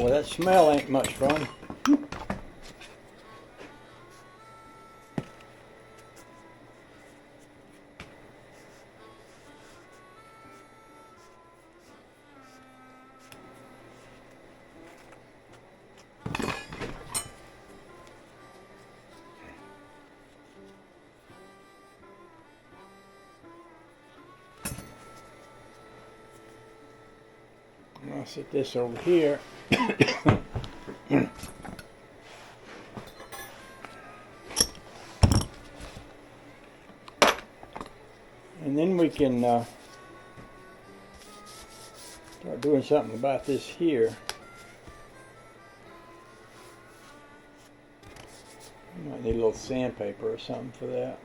Boy, that smell ain't much fun. I'll set this over here. And then we can start doing something about this here. Might need a little sandpaper or something for that.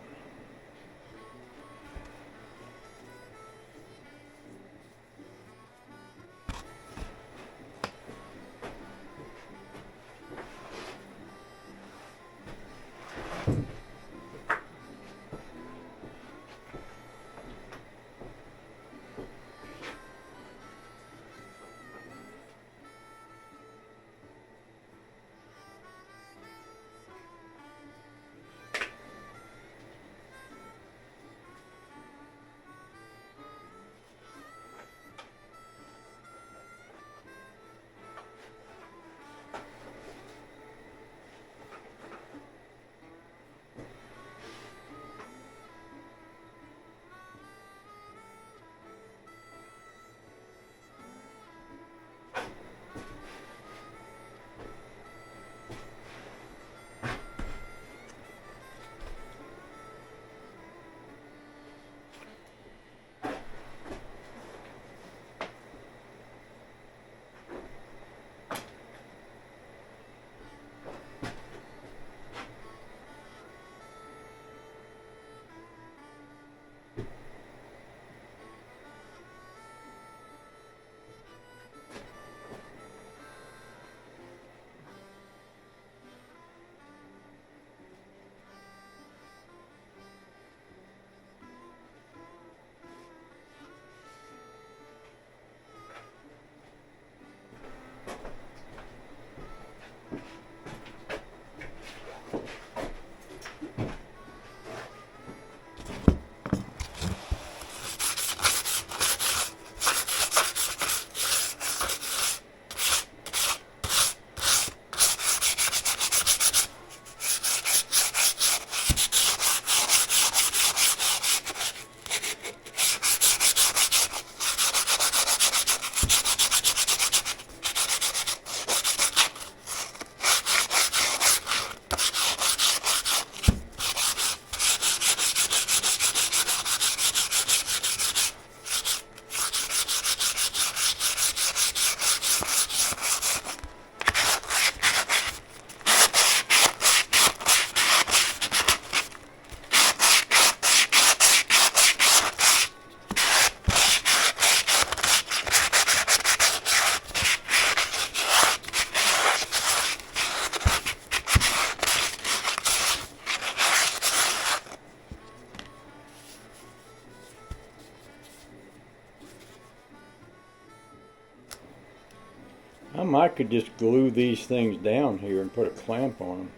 I could just glue these things down here and put a clamp on them.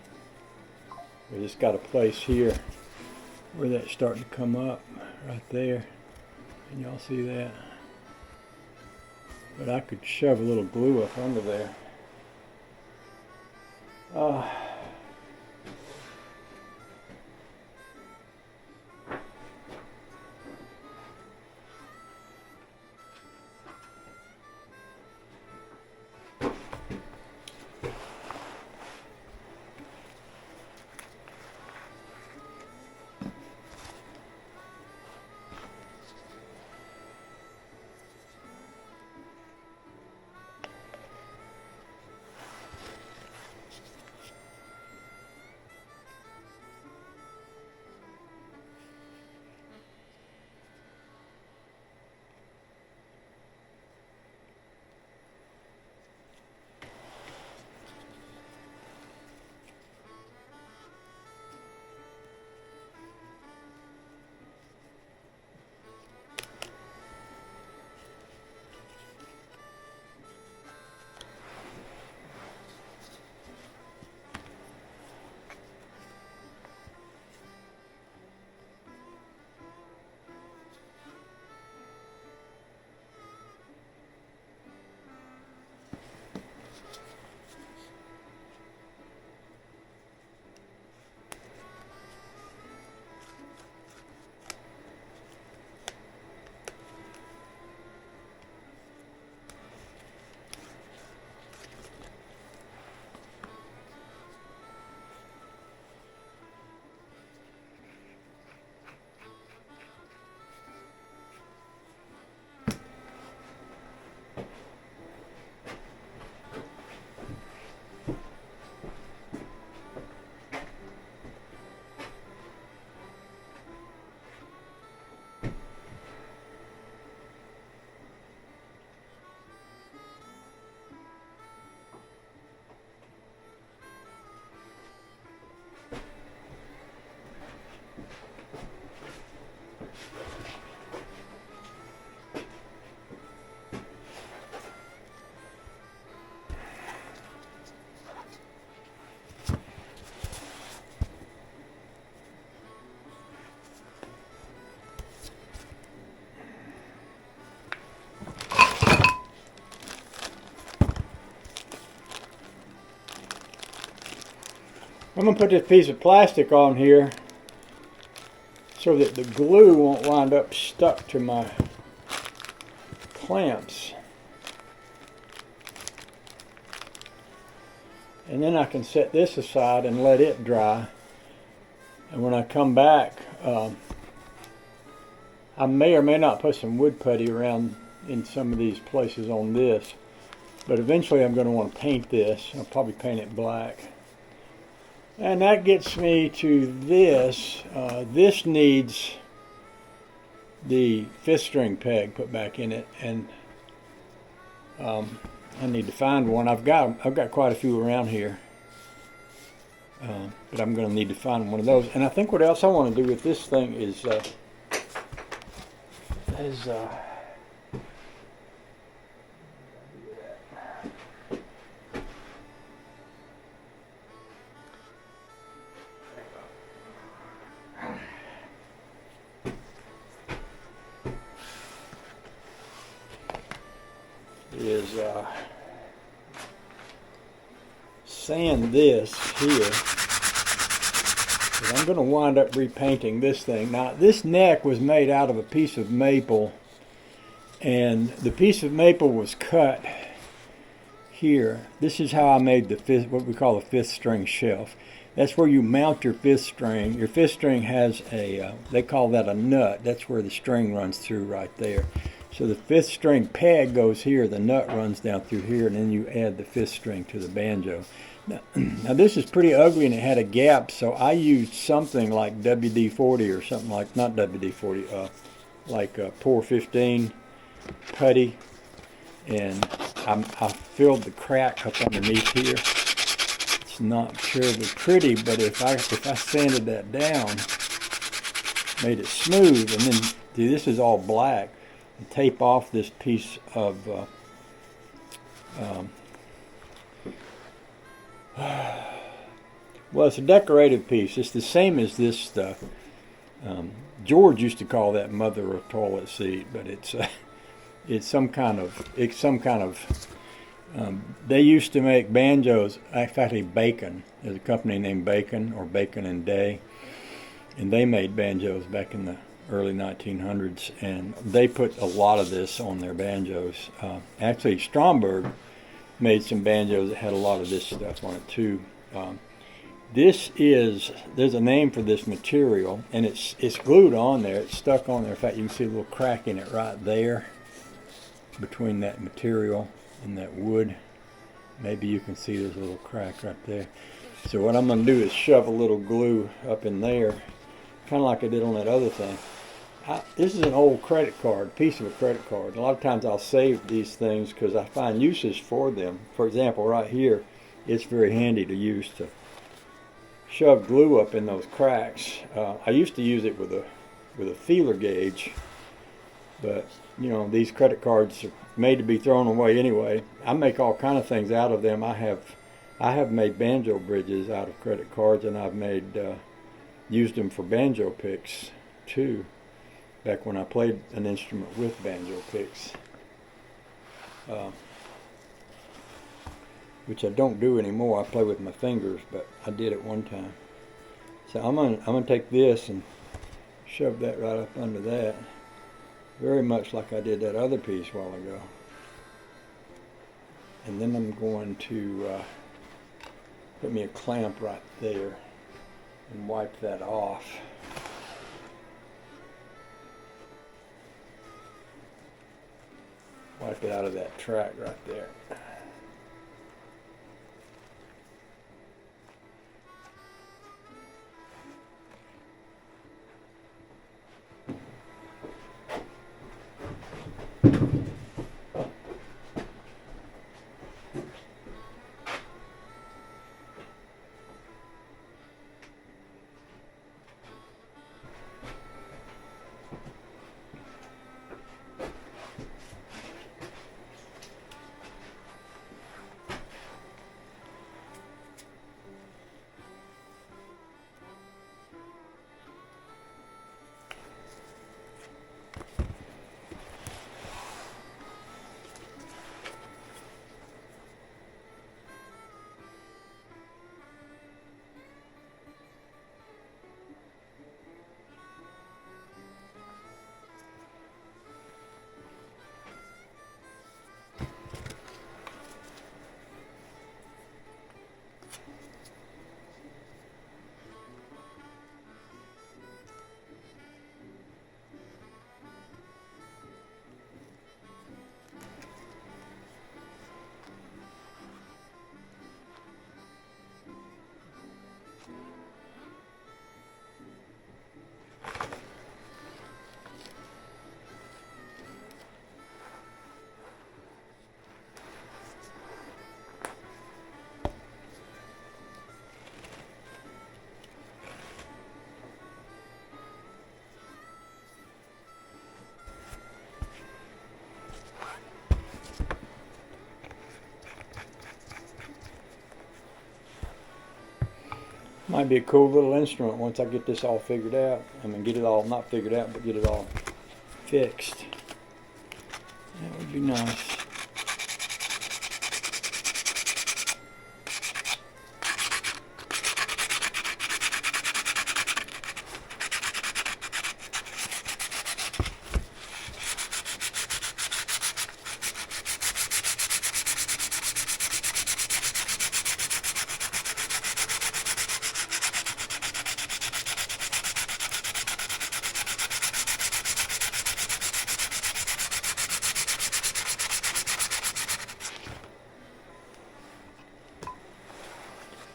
We just got a place here where that's starting to come up right there. Can y'all see that? But I could shove a little glue up under there. I'm going to put this piece of plastic on here so that the glue won't wind up stuck to my clamps. And then I can set this aside and let it dry. And when I come back, I may or may not put some wood putty around in some of these places on this. But eventually I'm going to want to paint this. I'll probably paint it black. And that gets me to this. This needs the 5th string peg put back in it, and I need to find one. I've got quite a few around here, but I'm going to need to find one of those. And I think what else I want to do with this thing is sand this here. I'm going to wind up repainting this thing. Now, this neck was made out of a piece of maple, and the piece of maple was cut here. This is how I made the what we call a 5th string shelf. That's where you mount your 5th string. Your 5th string has a, they call that a nut. That's where the string runs through right there. So the 5th string peg goes here, the nut runs down through here, and then you add the 5th string to the banjo. Now this is pretty ugly and it had a gap, so I used something like WD-40 or something like, not WD-40, like Pour 15 putty, and I filled the crack up underneath here. It's not terribly pretty, but if I sanded that down, made it smooth, and then see, this is all black, and tape off this piece of well, it's a decorative piece. It's the same as this stuff. George used to call that mother of toilet seat, but it's some kind of they used to make banjos. Actually, Bacon. There's a company named Bacon, or Bacon and Day, and they made banjos back in the early 1900s, and they put a lot of this on their banjos. Actually, Stromberg made some banjos that had a lot of this stuff on it too. There's a name for this material, and it's glued on there. It's stuck on there. In fact, you can see a little crack in it right there between that material and that wood. Maybe you can see there's a little crack right there. So what I'm going to do is shove a little glue up in there, kind of like I did on that other thing. This is an old credit card, piece of a credit card. A lot of times I'll save these things because I find uses for them. For example, right here, it's very handy to use to shove glue up in those cracks. I used to use it with a feeler gauge, but you know, these credit cards are made to be thrown away anyway. I make all kind of things out of them. I have made banjo bridges out of credit cards, and I've made used them for banjo picks too, back when I played an instrument with banjo picks, which I don't do anymore. I play with my fingers, but I did it one time. So I'm gonna take this and shove that right up under that, very much like I did that other piece a while ago. And then I'm going to put me a clamp right there and wipe that off. Wipe it out of that track right there. Might be a cool little instrument once I get this all figured out. I mean, get it all, not figured out, but get it all fixed. That would be nice.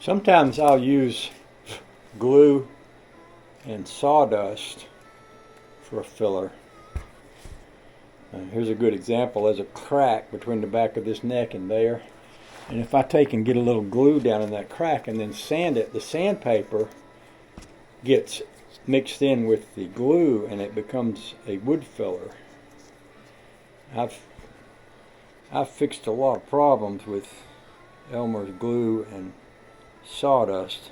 Sometimes I'll use glue and sawdust for a filler. Here's a good example. There's a crack between the back of this neck and there. And if I take and get a little glue down in that crack and then sand it, the sandpaper gets mixed in with the glue and it becomes a wood filler. I've fixed a lot of problems with Elmer's glue and sawdust.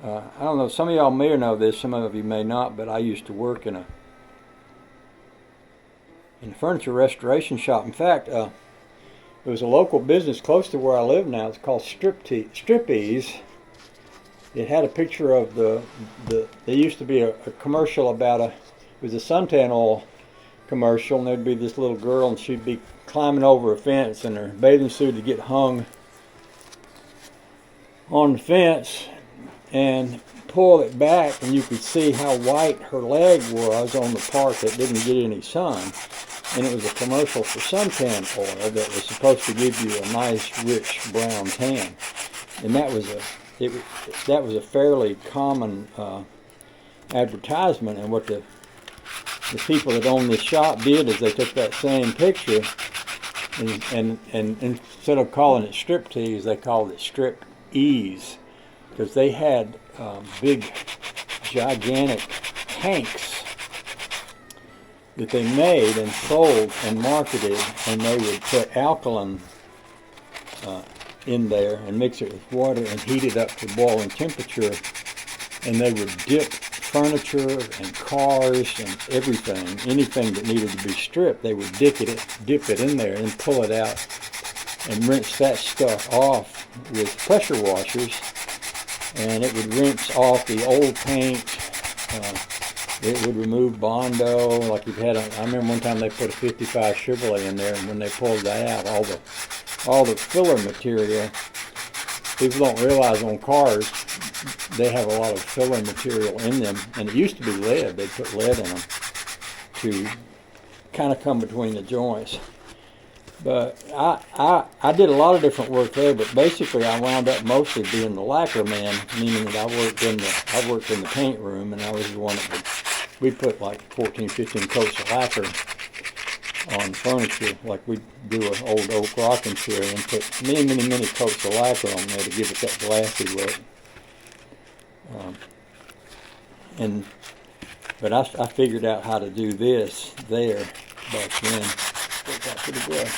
I don't know, some of y'all may know this, some of you may not, but I used to work in a furniture restoration shop. In fact, there was a local business close to where I live now. It's called Strippies. It had a picture of there used to be a commercial about it was a suntan oil commercial, and there'd be this little girl and she'd be climbing over a fence and her bathing suit would get hung on the fence and pull it back and you could see how white her leg was on the part that didn't get any sun. And it was a commercial for suntan oil that was supposed to give you a nice rich brown tan. And that was a fairly common advertisement. And what the people that owned this shop did is they took that same picture and instead of calling it striptease, they called it strip ease, because they had big gigantic tanks that they made and sold and marketed, and they would put alkaline in there and mix it with water and heat it up to boiling temperature, and they would dip furniture and cars and anything that needed to be stripped. They would dip it in there and pull it out and rinse that stuff off with pressure washers, and it would rinse off the old paint. It would remove Bondo. Like I remember one time they put a 55 Chevrolet in there, and when they pulled that out, all the filler material. People don't realize on cars they have a lot of filler material in them, and it used to be lead. They put lead in them to kind of come between the joints. But I did a lot of different work there, but basically I wound up mostly being the lacquer man, meaning that I worked in the paint room, and I was the one that we put like 14, 15 coats of lacquer on furniture. Like we'd do an old oak rocking chair and put many coats of lacquer on there to give it that glassy look. But I figured out how to do this there back then. Worked out pretty good.